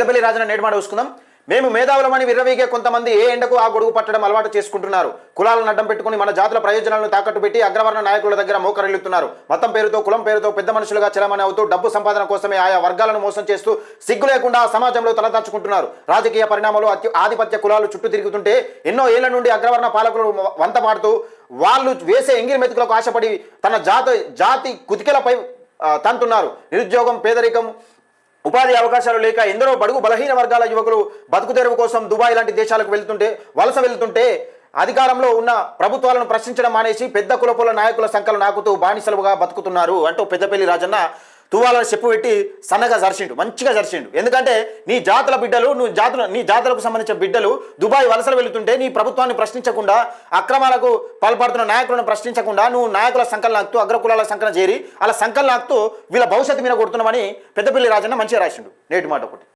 పెద్దపల్లి రాజన్న నేటి మాట చూసుకుందాం. మేము మేధావులమని విర్రవీగే కొంతమంది ఏ ఎండకు ఆ గొడుగు పట్టడం అలవాటు చేసుకుంటున్నారు. కులాలను అడ్డం పెట్టుకుని మన జాతుల ప్రయోజనాలను తాకట్టు పెట్టి అగ్రవర్ణ నాయకుల దగ్గర మోకరిల్లుతున్నారు. మతం పేరుతో కులం పేరుతో పెద్ద మనుషులుగా చలమని అవుతూ డబ్బు సంపాదన కోసమే ఆయా వర్గాలను మోసం చేస్తూ సిగ్గు లేకుండా సమాజంలో తలదాచుకుంటున్నారు. రాజకీయ పరిణామాలు ఆధిపత్య కులాలు చుట్టూ తిరుగుతుంటే ఎన్నో ఏళ్ల నుండి అగ్రవర్ణ పాలకులు వంత పాడుతూ వాళ్ళు వేసే ఎంగిరి మెతుకులకు ఆశపడి తన జాతి కుతికెలపై తంతున్నారు. నిరుద్యోగం, పేదరికం, ఉపాధి అవకాశాలు లేక ఎందరో బడుగు బలహీన వర్గాల యువకులు బతుకు తెరువు కోసం దుబాయ్ లాంటి దేశాలకు వలస వెళ్తుంటే అధికారంలో ఉన్న ప్రభుత్వాలను ప్రశ్నించడం మానేసి పెద్ద కులపుల నాయకుల సంఖ్యలు నాకుతూ బానిసలుగా బతుకుతున్నారు అంటూ పెద్దపల్లి రాజన్న తువాలను చెప్పు పెట్టి సన్నగా జరిచిండు, మంచిగా జరిచిండు. ఎందుకంటే నీ జాతుల బిడ్డలు నీ జాతులకు సంబంధించిన బిడ్డలు దుబాయ్ వలసలు వెళుతుంటే నీ ప్రభుత్వాన్ని ప్రశ్నించకుండా, అక్రమాలకు పాల్పడుతున్న నాయకులను ప్రశ్నించకుండా నువ్వు నాయకుల సంఖ్యలు నాకుతూ అగ్రకులాల సంఖ్యను చేరి అలా సంఖ్యలు నాకుతూ వీళ్ళ భవిష్యత్తు మీద కొడుతున్నామని పెద్దపల్లి రాజన్న మంచిగా రాసిండు. నేటి మాట ఒకటి.